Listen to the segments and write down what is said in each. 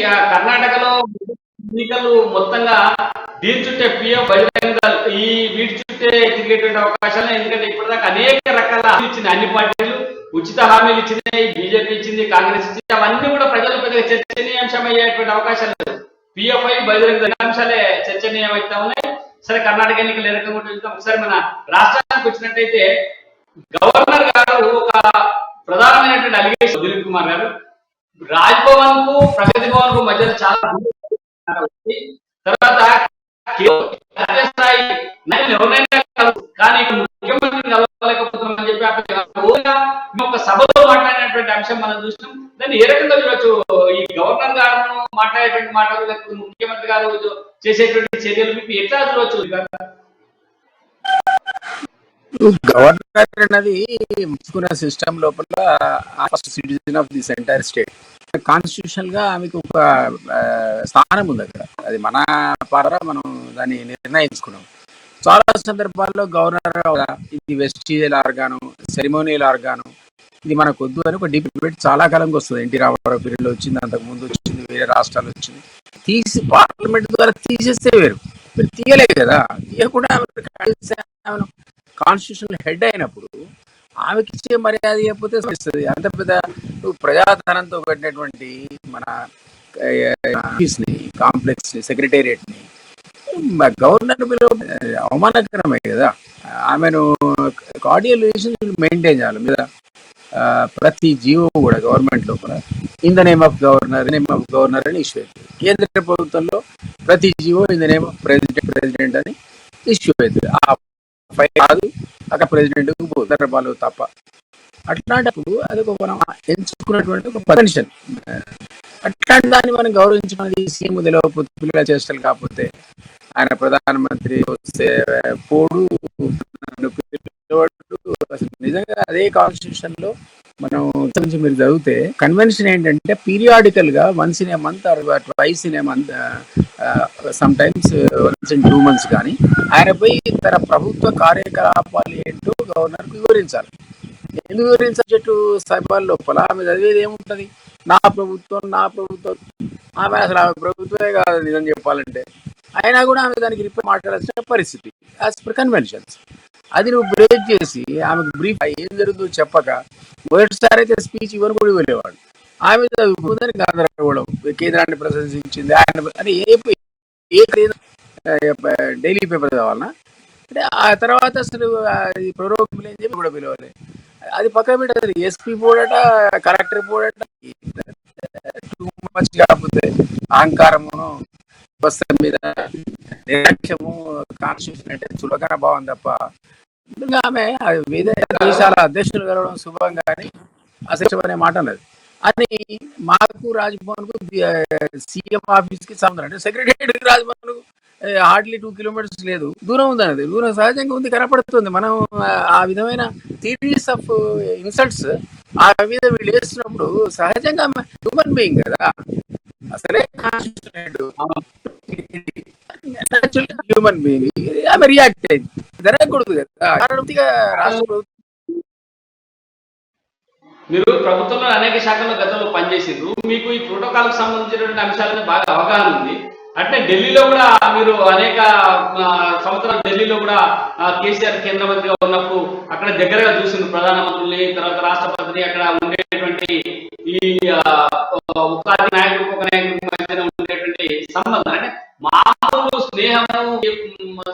కర్ణాటకలో ఎన్నికలు మొత్తంగా దీని చుట్టే పిఎం బహిరంగ ఈ వీటి చుట్టే తిరిగేటువంటి అవకాశాలు, ఎందుకంటే ఇప్పటిదాకా అనేక రకాల ఇచ్చింది అన్ని పార్టీలు, ఉచిత హామీలు ఇచ్చినాయి, బీజేపీ ఇచ్చింది, కాంగ్రెస్ ఇచ్చింది, అవన్నీ కూడా ప్రజలు పెద్దగా చర్చనీయాంశం అయ్యేటువంటి అవకాశాలు లేదు. పిఎఫ్ఐ బహిరంగ అంశాలే చర్చనీయం అవుతా ఉన్నాయి. సరే, కర్ణాటక ఎన్నికలు ఏ రకంగా ఉంటుంది. ఒకసారి మన రాష్ట్రానికి వచ్చినట్టయితే గవర్నర్ గారు ఒక ప్రధానమైనటువంటి అలిగేషన్, దిలీప్ కుమార్ గారు, రాజ్భవన్ కు ప్రగతి భవన్ కు మధ్య చాలా తర్వాత స్థాయి ఎవరైనా కానీ ముఖ్యమంత్రిని కలవలేకపోతున్నామని చెప్పి ఒక సభలో మాట్లాడినటువంటి అంశం మనం చూసినాం. దాన్ని ఏ రకంగా చూడొచ్చు? ఈ గవర్నర్ గారు మాట్లాడేటువంటి మాటలు, లేకపోతే ముఖ్యమంత్రి గారు చేసేటువంటి చర్యలు మీకు ఎట్లా చూడొచ్చు? గవర్నర్ అన్నది సిస్టమ్ లోపల first citizen of this entire state. Constitutional గా ఆమెకు ఒక స్థానం ఉంది అక్కడ. అది మన ద్వారా మనం దాన్ని నిర్ణయించుకున్నాం. చాలా సందర్భాల్లో గవర్నర్ ఇది వెస్టిజియల్ ఆర్గాను, సెరిమోనియల్ ఆర్గాను, ఇది మనకు వద్దు అని ఒక డిబేట్ చాలా కాలంగా వస్తుంది. ఎన్టీ రామారావు పీరియడ్లో వచ్చింది, అంతకు ముందు వచ్చింది, వేరే రాష్ట్రాలు వచ్చింది. తీసి పార్లమెంట్ ద్వారా తీసేస్తే వేరు, మీరు తీయలేదు కదా. తీయకుండా కాన్స్టిట్యూషన్ హెడ్ అయినప్పుడు ఆమెకి ఇచ్చే మర్యాద ఇవ్వకపోతే వస్తుంది. అంత పెద్ద ప్రజాధనంతో కట్టినటువంటి మన ఆఫీస్ని, కాంప్లెక్స్ని, సెక్రటేరియట్ని గవర్నర్ అవమానకరమే కదా. ఆమెను కార్డియల్ రిలేషన్స్ మెయింటైన్ చేయాలి మీద ప్రతి జీవో కూడా గవర్నమెంట్ లోపల in the name of governor అని ఇష్యూ అవుతుంది. కేంద్ర ప్రభుత్వంలో ప్రతి GO in the name of president అని ఇష్యూ అవుతుంది. ఆ ఫైల్ కాదు అక్కడ ప్రెసిడెంట్ సందర్భాలు తప్ప. అట్లాంటప్పుడు అది ఒక మనం ఎంచుకున్నటువంటి ఒక పెన్షన్. అట్లాంటి దాన్ని మనం గౌరవించుకున్నది సీఎం తెలియకపోతే, పిల్లల చేష్టలు కాకపోతే, ఆయన ప్రధానమంత్రి వస్తే పోడు అసలు నిజంగా అదే కాన్స్టిట్యూషన్ లో మనం మీరు చదివితే కన్వెన్షన్ ఏంటంటే పీరియాడికల్ గా once in a month or twice in a month, some times once in 2 months కానీ ఆయన పోయి తన ప్రభుత్వ కార్యకలాపాలు ఏంటో గవర్నర్ కు వివరించాలి. ఎందుకు వివరించట్టు సభల లోపల ఆమె చదివేది ఏముంటది? నా ప్రభుత్వం ఆమె అసలు ఆమె ప్రభుత్వమే కాదు నిజం చెప్పాలంటే. అయినా కూడా ఆమె దానికి రిపోర్ట్ మాట్లాడాల్సిన పరిస్థితి యాజ్ పర్ కన్వెన్షన్స్. అది నువ్వు బ్రేక్ చేసి ఆమెకు బ్రీఫ్ ఏం జరుగుతుందో చెప్పక మొదటిసారి అయితే స్పీచ్ ఇవ్వని కూడా ఇవ్వలేవాడు. ఆమె చదువుకుందని గందరగోళం, కేంద్రాన్ని ప్రశంసించింది ఆయన అని ఏ డైలీ పేపర్ చదవాలన్నా అంటే. ఆ తర్వాత అసలు ప్రోగ్రామ్ ఏం చెప్పి కూడా పిలవాలి. అది పక్క పెట్టదు. ఎస్పీ పోడట, కలెక్టర్ పోడట, టూ మచ్ కాకపోతే అహంకారమును, వ్యవస్థ మీద నిర్లక్ష్యము, కాన్స్టిట్యూషన్ అంటే చులకన భావం తప్ప ఆమె విదేశ దేశాల అధ్యక్షులు కలవడం శుభం కానీ అసలు అనే మాట అన్నది. అని మాకు రాజ్భవన్ కు సీఎం ఆఫీస్ కి సంబంధం అంటే సెక్రటరీ రాజ్భవన్ కు హార్డ్లీ 2 kilometers లేదు, దూరం ఉంది అన్నది. దూరం సహజంగా ఉంది, కనపడుతుంది. మనం ఆ విధమైన థియరీస్ ఆఫ్ ఇన్సల్ట్స్ ఆ మీద వీళ్ళు వేస్తున్నప్పుడు సహజంగా హ్యూమన్ బీయింగ్ కదా, అసలే హ్యూమన్ బీయింగ్ ఆమె రియాక్ట్ అయింది. జరగకూడదు కదా. రాష్ట్ర ప్రభుత్వం మీరు ప్రభుత్వంలో అనేక శాఖల్లో గతంలో పనిచేసారు, మీకు ఈ ప్రోటోకాల్ కు సంబంధించినటువంటి అంశాలను బాగా అవగాహన ఉంది. అంటే ఢిల్లీలో కూడా మీరు అనేక సంవత్సరాలు ఢిల్లీలో కూడా కేసీఆర్ కేంద్ర మంత్రిగా ఉన్నప్పుడు అక్కడ దగ్గరగా చూసింది ప్రధానమంత్రుల్ని, తర్వాత రాష్ట్రపతిని, అక్కడ ఉండేటువంటి ఈ ఒక నాయకుడికి ఒక నాయకుడికి మధ్యన ఉండేటువంటి సంబంధం అంటే మామూలు స్నేహము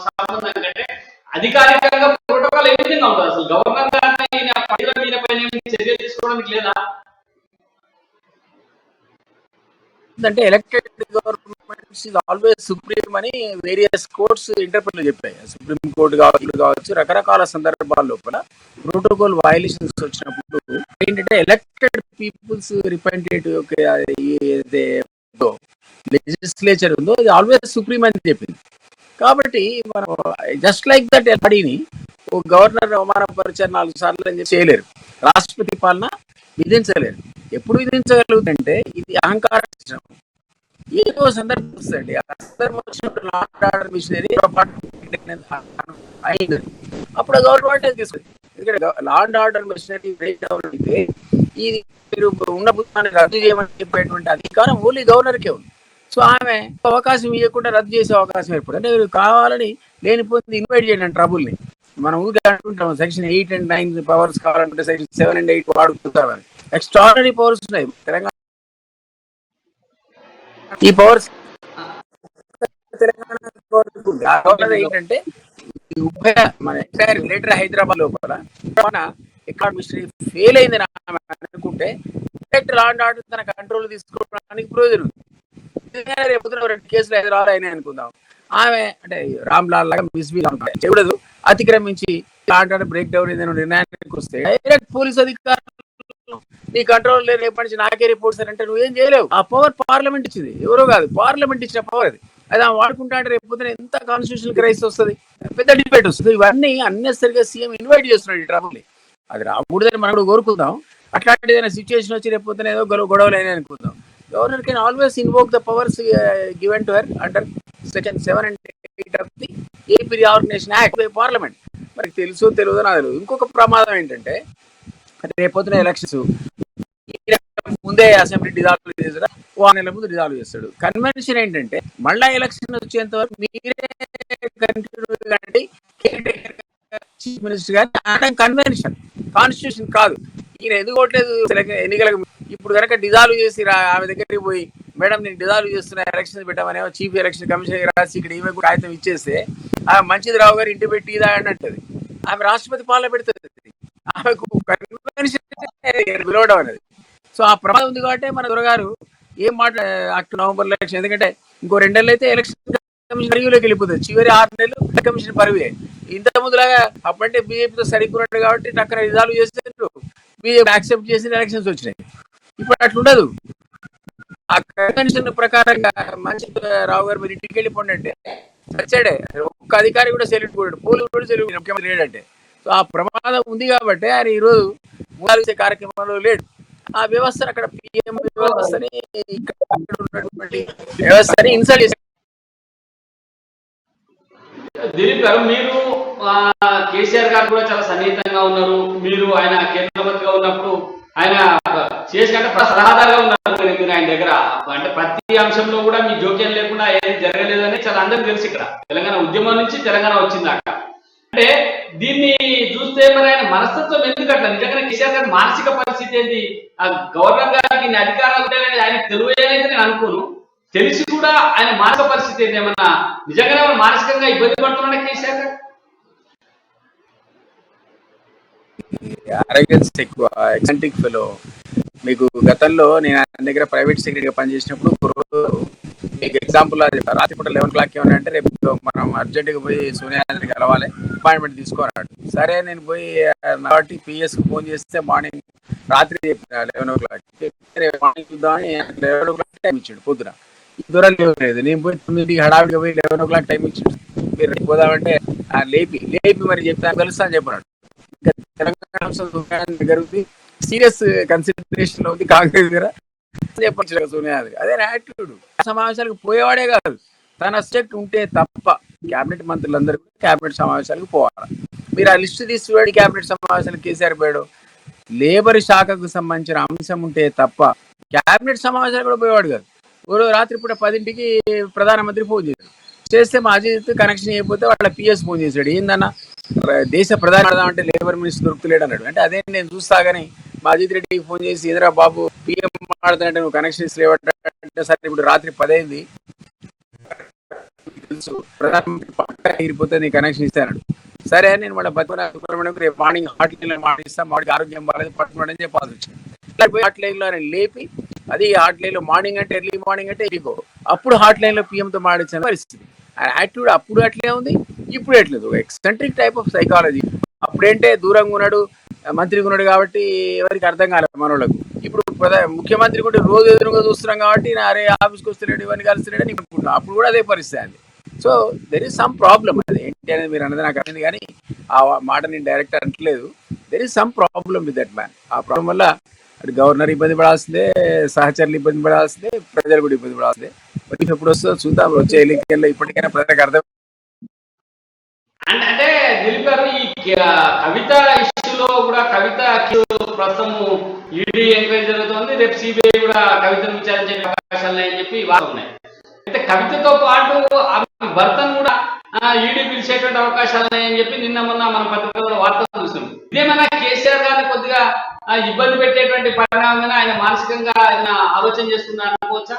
సంబంధం కంటే అధికారికంగా ప్రోటోకాల్ ఏ విధంగా ఉంటుంది? అసలు గవర్నర్ గారిని పైన చర్యలు తీసుకోవడానికి లేదా? అంటే elected governments is always supreme అని వేరియస్ కోర్ట్స్ ఇంటర్ప్రిట్ చెప్పాయి. సుప్రీం కోర్టు కావచ్చు, రకరకాల సందర్భాల లోపల ప్రోటోకాల్ వయలేషన్స్ వచ్చినప్పుడు ఏంటంటే ఎలక్టెడ్ పీపుల్స్ రిప్రజెంటేటివ్ ఏదైతే లెజిస్లేచర్ ఉందో అది ఆల్వేస్ సుప్రీం అని చెప్పింది. కాబట్టి మనం జస్ట్ లైక్ దట్ బాడీని గవర్నర్ అవమానపరిచారు 4 సార్లు అని చెప్పి చేయలేరు. రాష్ట్రపతి పాలన విధించలేరు. ఎప్పుడు విధించగలుగుతుంటే ఇది అహంకారం. ఏదో సందర్భం వస్తుంది, ఆ సందర్భం వచ్చినప్పుడు లా అండ్ ఆర్డర్ మిషనరీ అయింది, అప్పుడు గవర్నమెంట్ తీసుకుంది. ఎందుకంటే law and order machinery break down అయితే ఇది మీరు ఉన్న పుస్తకాన్ని రద్దు చేయమని చెప్పేటువంటి అధికారం ఓన్లీ గవర్నర్కే ఉంది. సో ఆమె అవకాశం ఇవ్వకుండా రద్దు చేసే అవకాశం ఏర్పడింది. అంటే మీరు కావాలని లేనిపోతుంది ఇన్వైట్ చేయండి ట్రబుల్ని. మనం ఊరికే అంటుంటాం సెక్షన్ 8 and 9 పవర్స్ కావాలంటే సెక్షన్ 7 and 8 వాడుకుంటామని. ఎక్స్ట్రాడినరీ పవర్స్ ఉన్నాయి తెలంగాణ. ఈ పవర్స్ తెలంగాణ ఏంటంటే ఉభయ మన ఎంటైర్ గ్రేటర్ హైదరాబాద్ లోపల ఎకానమిస్ట్రీ ఫెయిల్ అయిందని అనుకుంటే లా అండ్ ఆర్డర్ తన కంట్రోల్ తీసుకోవడానికి ప్రయోజనం. రేపు 2 కేసులు హైదరాబాద్ అయినాయి అనుకుందాం. ఆమె అంటే రామ్లాల్ లాగా మిస్బిహేవ్ చేయకూడదు, అతిక్రమించి లా అండ్ ఆర్డర్ బ్రేక్ డౌన్ ఏదైనా నిర్ణయానికి వస్తే డైరెక్ట్ పోలీస్ అధికారులు నీ కంట్రోల్ లేదు, రేపటి నుంచి నాకే రిపోర్ట్స్ అంటే నువ్వేం చేయలేవు. ఆ పవర్ పార్లమెంట్ ఇచ్చింది, ఎవరో కాదు, పార్లమెంట్ ఇచ్చిన పవర్ అది. అది వాడుకుంటా అంటే రేపు పొద్దున ఎంత కాన్స్టిట్యూషనల్ క్రైసిస్ వస్తుంది, పెద్ద డిబేట్ వస్తుంది. ఇవన్నీ అన్నెసరిగా సీఎం ఇన్వైట్ చేస్తున్నాడు ఈ ట్రబుల్. అది రాకూడదని మనం కూడా కోరుకుందాం. అట్లాంటి ఏదైనా సిచ్యువేషన్ వచ్చి రేపు పొద్దున ఏదో గొడవలు అయినా అనుకుందాం. Governor can always invoke the powers given to her under section 7 and 8 of the AP reorganisation act by parliament. మరి తెలుసో తెలియదో నాకు తెలియదు. ఇంకొక ప్రమాదం ఏంటంటే రేపు పొద్దున ఎలక్షన్స్ ముందే అసెంబ్లీ డిజాల్వ్ చేస్తాడు, 1 నెల ముందు డిజాల్వ్ చేస్తాడు. కన్వెన్షన్ ఏంటంటే మళ్ళా ఎలక్షన్ వచ్చేంత వరకు మీరే కంటిన్యూ కండి చీఫ్ మినిస్టర్ గారి కన్వెన్షన్, కాన్స్టిట్యూషన్ కాదు. ఈయన ఎందుకు కొట్టలేదు ఎన్నికలకు. ఇప్పుడు కనుక డిజాల్వ్ చేసి ఆమె దగ్గరికి పోయి మేడం నేను డిజాల్వ్ చేస్తున్నా ఎలక్షన్స్ పెట్టామనేమో చీఫ్ ఎలక్షన్ కమిషనర్ రాసి ఇక్కడ ఈమె కాగితం ఇచ్చేస్తే ఆమె మంచిది రావు గారు ఇంటి పెట్టి ఇదా అని అంటది. ఆమె రాష్ట్రపతి పాలన పెడుతుంది, ఆమెకు కన్వెన్షన్ పిలవడం అనేది. సో ఆ ప్రమాదం ఉంది కాబట్టి మన దొరగారు ఏం నవంబర్ ఎలక్షన్, ఎందుకంటే ఇంకో 2 నెలలు అయితే ఎలక్షన్ కమిషన్ పరిధిలోకి వెళ్ళిపోతుంది. చివరి 6 నెలలు కమిషన్ పరివే. ఇంత ముందులాగా అప్పుడంటే బీజేపీతో సరికున్నాడు కాబట్టి అక్కడ రిజాల్వ్ చేసేందుకు బీజేపీ యాక్సెప్ట్ చేసిన ఎలక్షన్స్ వచ్చినాయి. ఇప్పుడు అట్లుండదు. ఆ కన్వెన్షన్ ప్రకారంగా మంచి రావు గారు మీరు ఇంటికి వెళ్ళిపోండి అంటే వచ్చాడే, ఒక్క అధికారి కూడా సెల్యూట్ కూడా, పోలీసు కూడా సెల్యూట్, ముఖ్యమంత్రి లేడంటే. సో ఆ ప్రమాదం ఉంది కాబట్టి ఆయన ఈరోజు మూలాలు కార్యక్రమంలో లేడు. ఆ వ్యవస్థను అక్కడ పిఎం వ్యవస్థని ఇక్కడ ఉన్నటువంటి వ్యవస్థని ఇన్సల్ట్ చేశారు. దిలీప్ గారు, మీరు కేసీఆర్ గారు కూడా చాలా సన్నిహితంగా ఉన్నారు. మీరు ఆయన కేంద్ర మంత్రిగా ఉన్నప్పుడు ఆయన చేసినట్టు సలహాదారుగా ఉన్నారు మీరు ఆయన దగ్గర. అంటే ప్రతి అంశంలో కూడా మీ జోక్యం లేకుండా ఏం జరగలేదని చాలా అందరికీ తెలుసు. ఇక్కడ తెలంగాణ ఉద్యమం నుంచి తెలంగాణ వచ్చిందాక అంటే దీన్ని చూస్తే మరి ఆయన మనస్తత్వం ఎందుకట్లా? నిజంగా కేసీఆర్ గారి మానసిక పరిస్థితి ఏంటి? ఆ గవర్నర్ గారికి ఇన్ని అధికారాలు ఉంటాయని ఆయన తెలియలేదైతే నేను అనుకోను. తెలిసి కూడా ఆయన మానసిక పరిస్థితి ఏంటి? ఏమన్నా నిజంగానే మానసికంగా ఇబ్బంది పడుతున్నాడా కేసీఆర్ గారు? అరగెన్స్ ఎక్కువ, ఎక్సెంట్రిక్ ఫెలో. మీకు గతంలో నేను ఆయన దగ్గర ప్రైవేట్ సెక్రటరీగా పనిచేసినప్పుడు మీకు ఎగ్జాంపుల్ రాత్రిపూట 11 o'clock ఏమన్నా అంటే రేపు మనం అర్జెంటుగా పోయి సోనియాని కలవాలి, అపాయింట్మెంట్ తీసుకోన్నాడు. సరే నేను పోయి కాబట్టి పిఎస్కి ఫోన్ చేస్తే మార్నింగ్ రాత్రి చెప్పిన 11 o'clock మార్నింగ్ చూద్దామని 11 o'clock టైం ఇచ్చాడు పొద్దున. ఈ దూరం లేదు, నేను పోయి 9 హడావిడిగా పోయి 11 o'clock టైం ఇచ్చాడు. మీరు పోదామంటే లేపి మరి చెప్తాను కలుస్తా అని చెప్పినాడు. తెలంగాణ జరుగుతుంది, సీరియస్ కన్సిడరేషన్ ఉంది కాంగ్రెస్ దగ్గర చెప్పచ్చు సోనియా. అదే యాటిట్యూడ్. సమావేశాలకు పోయేవాడే కాదు, తన సబ్జెక్ట్ ఉంటే తప్ప క్యాబినెట్ మంత్రులందరూ క్యాబినెట్ సమావేశాలకు పోవాలి. మీరు ఆ లిస్టు తీసివాడి క్యాబినెట్ సమావేశాలకు కేసీఆర్ పోయాడు. లేబర్ శాఖకు సంబంధించిన అంశం ఉంటే తప్ప క్యాబినెట్ సమావేశాలు కూడా పోయేవాడు కాదు. రాత్రిపూట 10ంటికి ప్రధానమంత్రి ఫోన్ చేస్తే మా అజిత్ కనెక్షన్ అయిపోతే వాళ్ళ పిఎస్ ఫోన్ చేశాడు. ఏందన్నా దేశ ప్రధాని అంటే లేబర్ మినిస్టర్ దొరుకుతలేడు అన్నాడు. అంటే అదే నేను చూస్తా కానీ మా అజిత్ రెడ్డికి ఫోన్ చేసి ఎదురా బాబు పిఎం మాట్లాడుతుంటే నువ్వు కనెక్షన్ ఇస్తలేవంటే సరే ఇప్పుడు రాత్రి 10 అయింది తెలుసు ప్రధానమంత్రి పక్క ఎగిరిపోతే నీ కనెక్షన్ ఇస్తాను. సరే నేను వాళ్ళ సుబ్రహ్మణ్యం రేపు మార్నింగ్ హాట్ లైన్ లో మాట్లాడిస్తాను, వాడికి ఆరోగ్యం బాగాలేదు పట్టుకోండి అని చెప్పాల్సి వచ్చింది. హాట్ లైన్ లో ఆయన లేపి అది హాట్ లైన్ లో మార్నింగ్ అంటే ఎర్లీ మార్నింగ్ అంటే ఎగిరిపో అప్పుడు హాట్ లైన్ లో పిఎంతో మాట్లాడించిన పరిస్థితి. ఆయన యాటిట్యూడ్ అప్పుడు అట్లే ఉంది, ఇప్పుడు ఎట్లేదు. Eccentric type of psychology. అప్పుడేంటే దూరంగా ఉన్నాడు, మంత్రిగా ఉన్నాడు కాబట్టి ఎవరికి అర్థం కాలేదు మనోళ్ళకు. ఇప్పుడు ముఖ్యమంత్రి కూడా రోజు ఎదురుగా చూస్తున్నాం కాబట్టి అరే ఆఫీస్కి వస్తున్నాడు ఇవన్నీ కలుస్తున్నాడు అని అనుకుంటున్నాం. అప్పుడు కూడా అదే పరిస్థితి అది. So there is some problem. అది ఏంటి అనేది మీరు అన్నది నాకు అర్థమైంది కానీ ఆ మాట నేను డైరెక్ట్ అనట్లేదు. There is some problem with that man. ఆ ప్రాబ్లం వల్ల అటు గవర్నర్ ఇబ్బంది పడాల్సిందే, సహచరులు ఇబ్బంది పడాల్సిందే, ప్రజలు కూడా ఇబ్బంది పడాల్సిందే. ఎప్పుడు వస్తుందో చూద్దాం. వచ్చే ఎన్నికల్లో ఇప్పటికైనా ప్రజలకు అర్థం. అంటే దిలీప్ గారు, ఈ కవిత ఇష్యూలో లో కూడా కవిత ప్రస్తుతం ఈడీ ఎంక్వైరీ జరుగుతోంది. రేపు సిబిఐ కూడా కవితను విచారించే అవకాశాలు ఉన్నాయని చెప్పి వార్తలు ఉన్నాయి. అయితే కవితతో పాటు ఆమె భర్తను కూడా ఈడీ పిలిచేటువంటి అవకాశాలు ఉన్నాయని చెప్పి నిన్న మొన్న మన పత్రికల్లో వార్తలు చూసాం. ఇదేమైనా కేసీఆర్ గారిని కొద్దిగా ఇబ్బంది పెట్టేటువంటి పరిణామమైన ఆయన మానసికంగా ఆయన ఆలోచన చేస్తున్నారు అనుకోవచ్చా?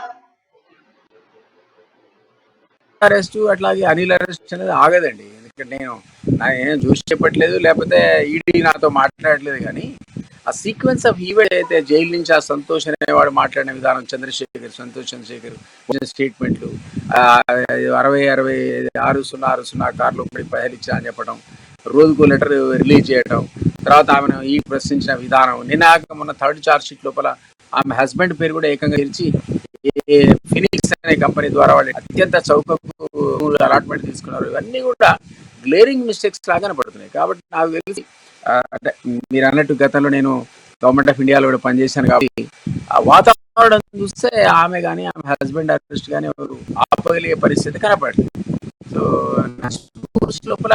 అరెస్ట్ అట్లాగే అనిల్ అరెస్ట్ అనేది ఆగదండి. ఎందుకంటే నేను చూసి చెప్పట్లేదు, లేకపోతే ఈడీ నాతో మాట్లాడలేదు. కానీ ఆ సీక్వెన్స్ ఆఫ్ ఈవెంట్ అయితే జైలు నుంచి ఆ సంతోష్ అనేవాడు మాట్లాడిన విధానం, సంతోష్ చంద్రశేఖర్ స్టేట్మెంట్లు, 60 కార్లో పడి పైసలు ఇచ్చా అని చెప్పడం, రోజుకో లెటర్ రిలీజ్ చేయడం, తర్వాత ఆమెను ఈ ప్రశ్నించిన విధానం, మొన్న థర్డ్ చార్జ్ షీట్ లోపల ఆమె హస్బెండ్ పేరు కూడా ఏకంగా ఇచ్చి ఫినిక్స్ అనే కంపెనీ ద్వారా వాళ్ళు అత్యంత చౌకకు అలాట్మెంట్ తీసుకున్నారు. ఇవన్నీ కూడా గ్లేరింగ్ మిస్టేక్స్ లాగా కనపడుతున్నాయి. కాబట్టి నాకు తెలిసి అంటే మీరు అన్నట్టు గతంలో నేను గవర్నమెంట్ ఆఫ్ ఇండియాలో కూడా పనిచేశాను. కాబట్టి ఆ వాతావరణం చూస్తే ఆమె కానీ ఆమె హస్బెండ్ అరెస్ట్ కానీ ఎవరు ఆపగలిగే పరిస్థితి కనపడలేదు. సో లోపల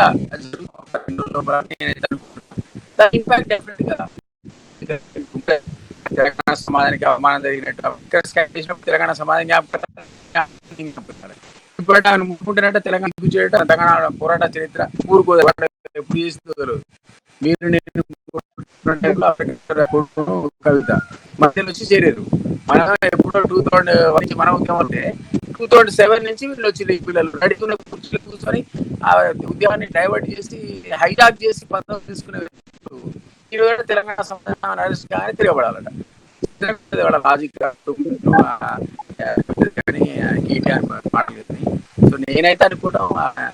ఇంపాక్ట్ డెఫినెట్ గా తెలంగాణ సమాజానికి అవమానం జరిగినట్టు తెలంగాణ సమాజం ముట్టుకుంటున్నట్టు తెలంగాణ చేయడం తెలంగాణ పోరాట చరిత్ర ఊరుకోదు ఎప్పుడు చేస్తుంది. మీరు నేను కవిత మధ్యలో వచ్చి చేరారు. మనం ఎప్పుడో 2001 మన ఉద్యమం అంటే 2007 నుంచి వీళ్ళు వచ్చి పిల్లలు నడుచుకున్న కూర్చొని కూర్చొని ఆ ఉద్యమాన్ని డైవర్ట్ చేసి హైజాక్ చేసి పదవి తీసుకునే తెలంగాణ సమాజం అరెస్ట్ కానీ తిరగబడాలట. లాజిక్ కానీ కేటీఆర్ మాటలు. సో నేనైతే అనుకోవడం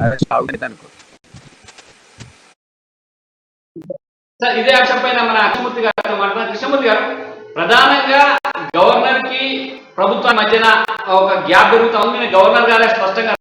అరెస్ట్ అవుతుంది అనుకో. సార్ ఇదే అంశం పైన మన కృష్ణమూర్తి గారితో మాట్లాడుతున్నారు. కృష్ణమూర్తి గారు, ప్రధానంగా గవర్నర్ కి ప్రభుత్వం మధ్యన ఒక గ్యాప్ పెరుగుతా ఉంది. గవర్నర్ గారే స్పష్టంగా